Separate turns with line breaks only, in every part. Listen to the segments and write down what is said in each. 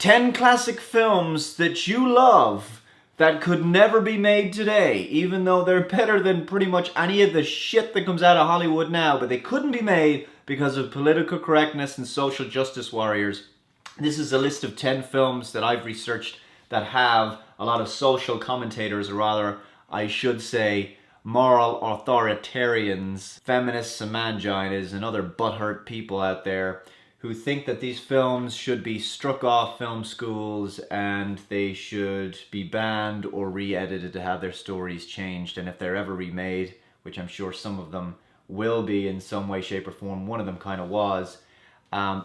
10 classic films that you love that could never be made today, even though they're better than pretty much any of the shit that comes out of Hollywood now, but they couldn't be made because of political correctness and social justice warriors. This is a list of 10 films that I've researched that have a lot of social commentators, or rather, I should say, moral authoritarians, feminists and manginas and other butthurt people out there who think that these films should be struck off film schools and they should be banned or re-edited to have their stories changed. And if they're ever remade, which I'm sure some of them will be in some way, shape or form, one of them kind of was,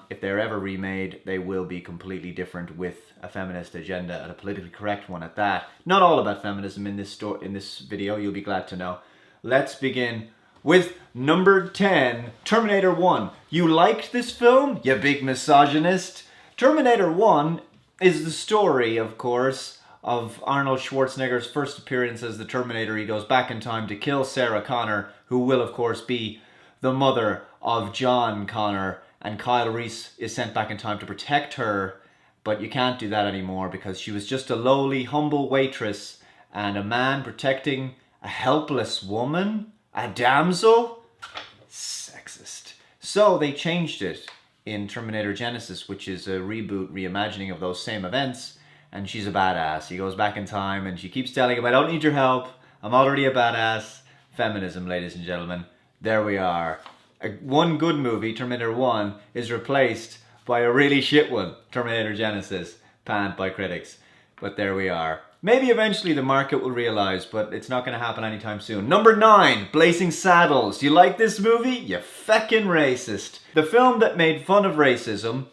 if they're ever remade, they will be completely different with a feminist agenda and a politically correct one at that. Not all about feminism in this video, you'll be glad to know. Let's begin with number 10, Terminator 1. You liked this film, you big misogynist? Terminator 1 is the story, of course, of Arnold Schwarzenegger's first appearance as the Terminator. He goes back in time to kill Sarah Connor, who will, of course, be the mother of John Connor, and Kyle Reese is sent back in time to protect her, but you can't do that anymore because she was just a lowly, humble waitress, and a man protecting a helpless woman? A damsel? Sexist. So they changed it in Terminator Genesis, which is a reboot, reimagining of those same events, and she's a badass. He goes back in time and she keeps telling him, I don't need your help, I'm already a badass. Feminism, ladies and gentlemen. There we are. One good movie, Terminator 1, is replaced by a really shit one, Terminator Genesis, panned by critics. But there we are. Maybe eventually the market will realize, but it's not going to happen anytime soon. Number 9, Blazing Saddles. You like this movie? You feckin' racist. The film that made fun of racism,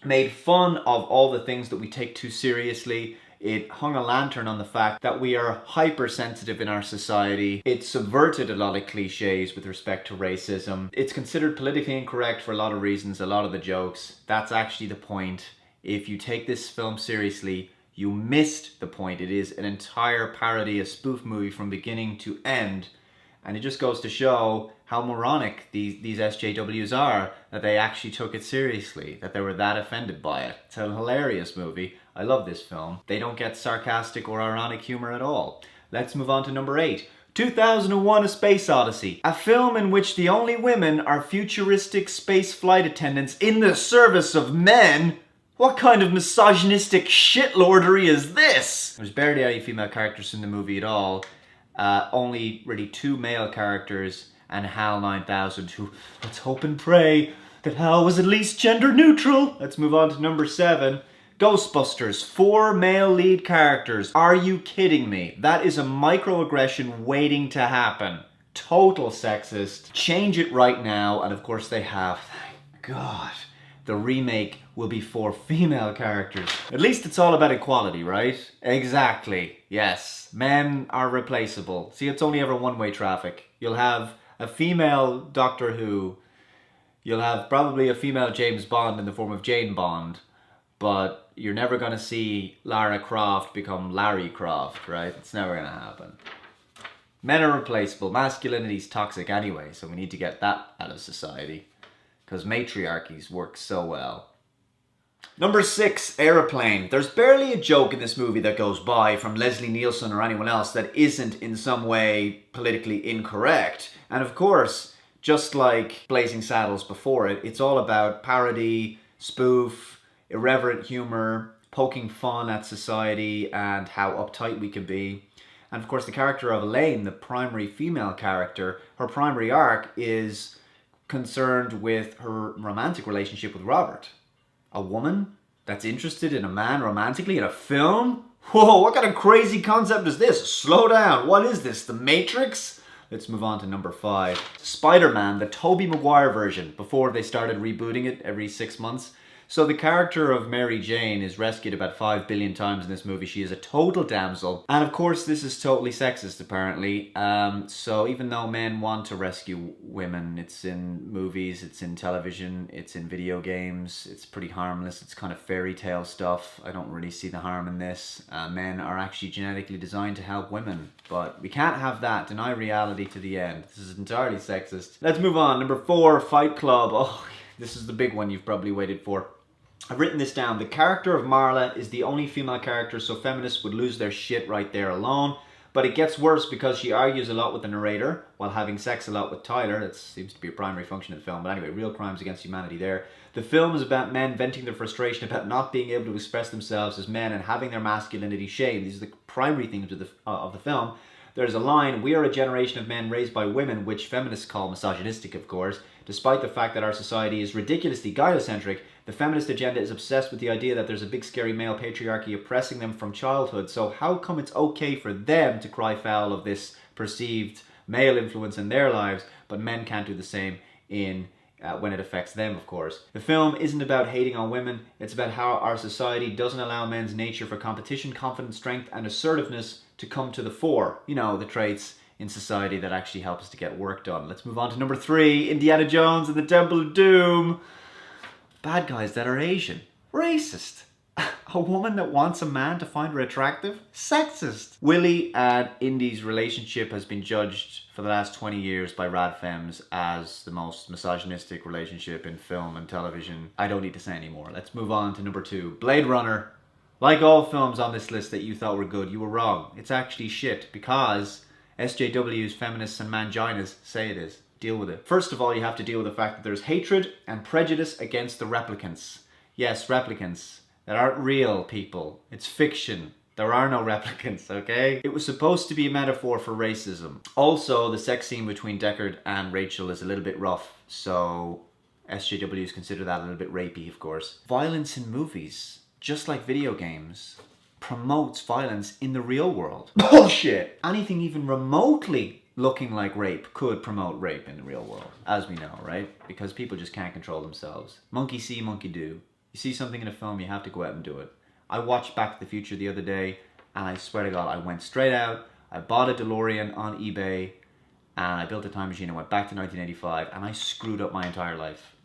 made fun of all the things that we take too seriously. It hung a lantern on the fact that we are hypersensitive in our society. It subverted a lot of cliches with respect to racism. It's considered politically incorrect for a lot of reasons, a lot of the jokes. That's actually the point. If you take this film seriously, you missed the point. It is an entire parody, a spoof movie from beginning to end. And it just goes to show how moronic these SJWs are, that they actually took it seriously, that they were that offended by it. It's a hilarious movie. I love this film. They don't get sarcastic or ironic humor at all. Let's move on to number 8. 2001: A Space Odyssey. A film in which the only women are futuristic space flight attendants in the service of men. What kind of misogynistic shitlordery is this? There's barely any female characters in the movie at all. Only really 2 male characters and HAL 9000, who, let's hope and pray that HAL was at least gender neutral. Let's move on to number 7. Ghostbusters, 4 male lead characters. Are you kidding me? That is a microaggression waiting to happen. Total sexist. Change it right now, and of course they have. Thank God. The remake will be 4 female characters. At least it's all about equality, right? Exactly. Yes. Men are replaceable. See, it's only ever one-way traffic. You'll have a female Doctor Who. You'll have probably a female James Bond in the form of Jane Bond. But you're never going to see Lara Croft become Larry Croft, right? It's never going to happen. Men are replaceable. Masculinity's toxic anyway, so we need to get that out of society. Because matriarchies work so well. Number 6, Aeroplane. There's barely a joke in this movie that goes by from Leslie Nielsen or anyone else that isn't in some way politically incorrect. And of course, just like Blazing Saddles before it, it's all about parody, spoof, irreverent humor, poking fun at society and how uptight we can be. And of course, the character of Elaine, the primary female character, her primary arc is concerned with her romantic relationship with Robert. A woman that's interested in a man romantically in a film? Whoa, what kind of crazy concept is this? Slow down, what is this, The Matrix? Let's move on to number 5. Spider-Man, the Tobey Maguire version, before they started rebooting it every 6 months. So the character of Mary Jane is rescued about 5 billion times in this movie. She is a total damsel. And of course this is totally sexist apparently. So even though men want to rescue women, it's in movies, it's in television, it's in video games, it's pretty harmless, it's kind of fairy tale stuff. I don't really see the harm in this. Men are actually genetically designed to help women. But we can't have that, deny reality to the end. This is entirely sexist. Let's move on. Number 4, Fight Club. Oh, this is the big one you've probably waited for. I've written this down. The character of Marla is the only female character, so feminists would lose their shit right there alone. But it gets worse because she argues a lot with the narrator while having sex a lot with Tyler. That seems to be a primary function of the film. But anyway, real crimes against humanity there. The film is about men venting their frustration about not being able to express themselves as men and having their masculinity shamed. These are the primary themes of the film. There's a line, "We are a generation of men raised by women," which feminists call misogynistic, of course. Despite the fact that our society is ridiculously gynocentric, the feminist agenda is obsessed with the idea that there's a big scary male patriarchy oppressing them from childhood. So how come it's okay for them to cry foul of this perceived male influence in their lives, but men can't do the same when it affects them, of course. The film isn't about hating on women, it's about how our society doesn't allow men's nature for competition, confidence, strength, and assertiveness to come to the fore. You know, the traits in society that actually help us to get work done. Let's move on to number 3, Indiana Jones and the Temple of Doom. Bad guys that are Asian. Racist. A woman that wants a man to find her attractive? Sexist. Willie and Indy's relationship has been judged for the last 20 years by Radfems as the most misogynistic relationship in film and television. I don't need to say any more. Let's move on to number 2. Blade Runner. Like all films on this list that you thought were good, you were wrong. It's actually shit because SJWs, feminists, and manginas say it is. Deal with it. First of all, you have to deal with the fact that there's hatred and prejudice against the replicants. Yes, replicants. That aren't real people. It's fiction. There are no replicants, okay? It was supposed to be a metaphor for racism. Also, the sex scene between Deckard and Rachel is a little bit rough, so SJWs consider that a little bit rapey, of course. Violence in movies, just like video games, promotes violence in the real world. Bullshit! Anything even remotely looking like rape could promote rape in the real world, as we know, right? Because people just can't control themselves. Monkey see, monkey do. You see something in a film, you have to go out and do it. I watched Back to the Future the other day, and I swear to God, I went straight out, I bought a DeLorean on eBay, and I built a time machine and went back to 1985, and I screwed up my entire life.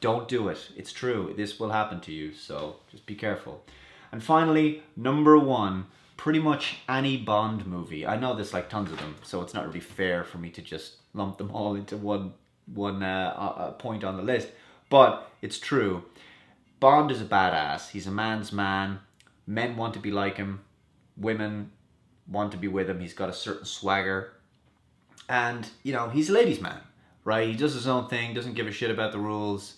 Don't do it. It's true. This will happen to you, so just be careful. And finally, number 1, pretty much any Bond movie. I know there's like tons of them, so it's not really fair for me to just lump them all into one point on the list, but it's true. Bond is a badass. He's a man's man. Men want to be like him. Women want to be with him. He's got a certain swagger. And, you know, he's a ladies' man, right? He does his own thing, doesn't give a shit about the rules.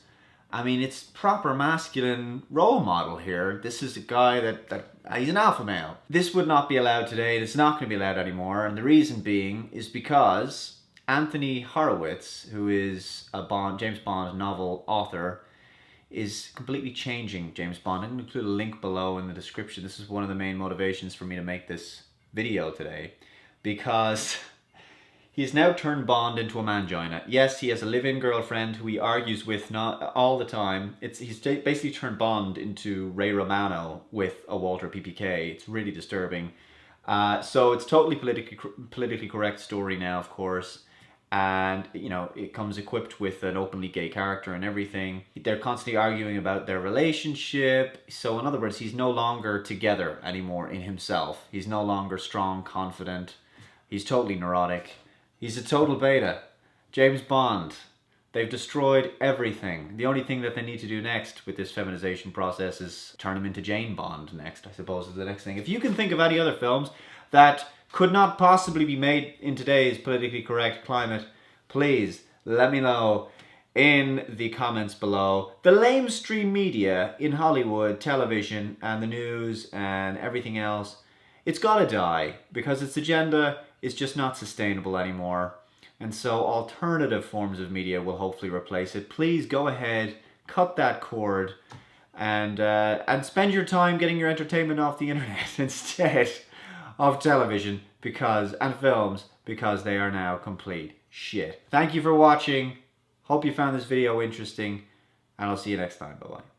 I mean, it's proper masculine role model here. This is a guy that he's an alpha male. This would not be allowed today. It's not going to be allowed anymore. And the reason being is because Anthony Horowitz, who is a James Bond novel author, is completely changing James Bond. I'm going to include a link below in the description. This is one of the main motivations for me to make this video today, because he's now turned Bond into a mangina. Yes, he has a live-in girlfriend who he argues with not all the time. He's basically turned Bond into Ray Romano with a Walter PPK. It's really disturbing. So it's totally politically correct story now, of course. And, you know, it comes equipped with an openly gay character and everything. They're constantly arguing about their relationship. So in other words, he's no longer together anymore in himself. He's no longer strong, confident. He's totally neurotic. He's a total beta. James Bond. They've destroyed everything. The only thing that they need to do next with this feminization process is turn him into Jane Bond next, I suppose, is the next thing. If you can think of any other films that could not possibly be made in today's politically correct climate, please let me know in the comments below. The lamestream media in Hollywood, television, and the news, and everything else, it's gotta die, because its agenda is just not sustainable anymore. And so alternative forms of media will hopefully replace it. Please go ahead, cut that cord, and spend your time getting your entertainment off the internet instead of television and films, because they are now complete shit. Thank you for watching. Hope you found this video interesting, and I'll see you next time. Bye-bye.